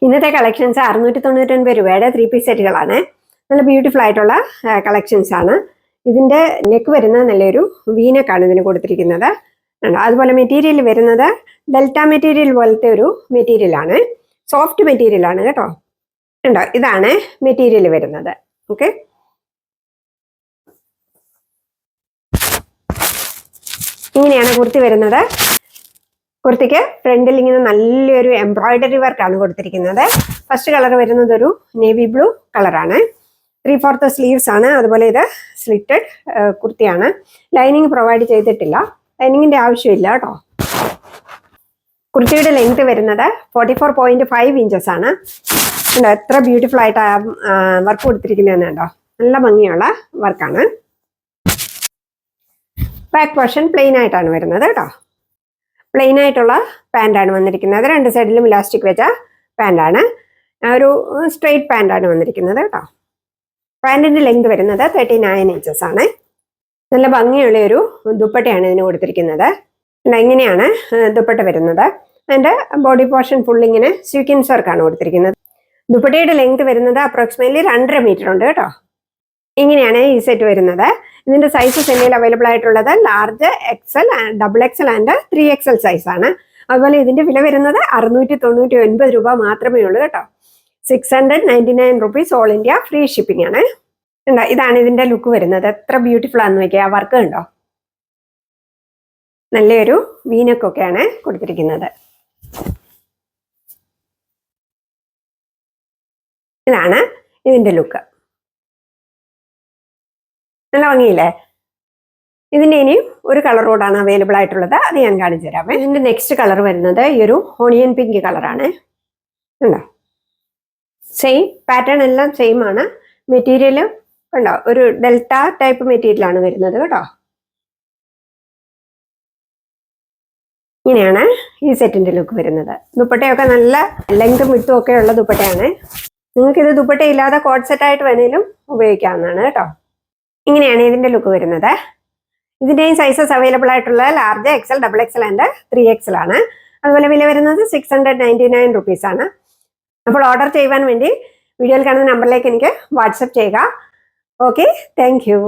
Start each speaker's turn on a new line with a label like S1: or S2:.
S1: ഇന്നത്തെ കളക്ഷൻസ് 699 രൂപയുടെ 3 പീസ് സെറ്റുകളാണ്. നല്ല ബ്യൂട്ടിഫുൾ ആയിട്ടുള്ള കളക്ഷൻസ് ആണ്. ഇതിന്റെ നെക്ക് വരുന്നത് നല്ലൊരു വീനക്കാണ് ഇതിന് കൊടുത്തിരിക്കുന്നത്. അതുപോലെ മെറ്റീരിയൽ വരുന്നത് ഡെൽറ്റ മെറ്റീരിയൽ പോലത്തെ ഒരു മെറ്റീരിയൽ ആണ്. സോഫ്റ്റ് മെറ്റീരിയൽ ആണ് കേട്ടോ. ഉണ്ടോ, ഇതാണ് മെറ്റീരിയൽ വരുന്നത്. ഓക്കെ, ഇങ്ങനെയാണ് കുർത്തി വരുന്നത്. കുർത്തിക്ക് ഫ്രണ്ടിൽ ഇങ്ങനെ നല്ലൊരു എംബ്രോയിഡറി വർക്കാണ് കൊടുത്തിരിക്കുന്നത്. ഫസ്റ്റ് കളർ വരുന്നത് ഒരു നേവി ബ്ലൂ കളറാണ്. 3/4 സ്ലീവ്സ് ആണ്. അതുപോലെ ഇത് സ്ലിറ്റഡ് കുർത്തിയാണ്. ലൈനിങ് പ്രൊവൈഡ് ചെയ്തിട്ടില്ല, ലൈനിങ്ങിന്റെ ആവശ്യമില്ല കേട്ടോ. കുർത്തിയുടെ ലെങ്ത് വരുന്നത് 44.5 ഇഞ്ചസ് ആണ്. എത്ര ബ്യൂട്ടിഫുൾ ആയിട്ട് വർക്ക് കൊടുത്തിരിക്കുന്നതെന്ന് കണ്ടോ, നല്ല ഭംഗിയുള്ള വർക്കാണ്. ബാക്ക് പോർഷൻ പ്ലെയിൻ ആയിട്ടാണ് വരുന്നത് കേട്ടോ. പ്ലെയിൻ ആയിട്ടുള്ള പാൻ്റാണ് വന്നിരിക്കുന്നത്. 2 സൈഡിലും ഇലാസ്റ്റിക് വെച്ച പാൻ്റാണ്. ഒരു സ്ട്രെയിറ്റ് പാൻ്റാണ് വന്നിരിക്കുന്നത് കേട്ടോ. പാൻറ്റിന്റെ ലെങ്ത് വരുന്നത് 39 ഇഞ്ചസ് ആണ്. നല്ല ഭംഗിയുള്ള ഒരു ദുപ്പട്ടയാണ് ഇതിന് കൊടുത്തിരിക്കുന്നത്. ഇങ്ങനെയാണ് ദുപ്പട്ട വരുന്നത്. അതിന്റെ ബോഡി പോർഷൻ ഫുൾ ഇങ്ങനെ സ്വീക്വൻസ് വർക്കാണ് കൊടുത്തിരിക്കുന്നത്. ദുപ്പട്ടയുടെ ലെങ്ത് വരുന്നത് അപ്രോക്സിമേറ്റ്ലി 2.5 മീറ്റർ ഉണ്ട് കേട്ടോ. ഇങ്ങനെയാണ് ഈ സെറ്റ് വരുന്നത്. ഇതിന്റെ സൈസസ് എന്തെങ്കിലും അവൈലബിൾ ആയിട്ടുള്ളത് large, XL, XXL and 3XL size ആണ്. അതുപോലെ ഇതിന്റെ വില വരുന്നത് 699 രൂപ മാത്രമേ ഉള്ളൂ കേട്ടോ. 699 rupees all India free shipping ആണ്. ഇതാണ് ഇതിന്റെ ലുക്ക് വരുന്നത്. എത്ര ബ്യൂട്ടിഫുൾ ആണെന്ന് നോക്കിയാൽ, ആ വർക്ക് കണ്ടോ, നല്ലൊരു വീനക്കൊക്കെയാണ് കൊടുത്തിരിക്കുന്നത്. ഇതാണ് ഇതിന്റെ ലുക്ക്. നല്ല ഭംഗിയില്ലേ? ഇതിന്റെ ഇനിയും ഒരു കളർ കോഡാണ് അവൈലബിൾ ആയിട്ടുള്ളത്. അത് ഞാൻ കാണിച്ചു തരാം. ഇതിന്റെ നെക്സ്റ്റ് കളർ വരുന്നത് ഈ ഒരു ഓണിയൻ പിങ്ക് കളറാണ്. ഉണ്ടോ, സെയിം പാറ്റേൺ എല്ലാം സെയിം ആണ്. മെറ്റീരിയലും ഉണ്ടോ, ഒരു ഡെൽറ്റ ടൈപ്പ് മെറ്റീരിയൽ ആണ് വരുന്നത് കേട്ടോ. ഇങ്ങനെയാണ് ഈ സെറ്റിന്റെ ലുക്ക് വരുന്നത്. ദുപ്പട്ടയൊക്കെ നല്ല ലെങ്തും വിട്ടും ഒക്കെ ഉള്ള ദുപ്പട്ടയാണ്. നിങ്ങൾക്ക് ഇത് ദുപ്പട്ട ഇല്ലാതെ കോഡ് സെറ്റ് ആയിട്ട് വേണേലും ഉപയോഗിക്കാവുന്നതാണ് കേട്ടോ. ഇങ്ങനെയാണ് ഇതിന്റെ ലുക്ക് വരുന്നത്. ഇതിന്റെയും സൈസസ് അവൈലബിൾ ആയിട്ടുള്ള large, XL, XXL and 3XL ആണ്. അതുപോലെ വില വരുന്നത് 699 റുപ്പീസ് ആണ്. അപ്പോൾ ഓർഡർ ചെയ്യുവാൻ വേണ്ടി വീഡിയോയിൽ കാണുന്ന നമ്പറിലേക്ക് എനിക്ക് വാട്സപ്പ് ചെയ്യുക. Okay, thank you.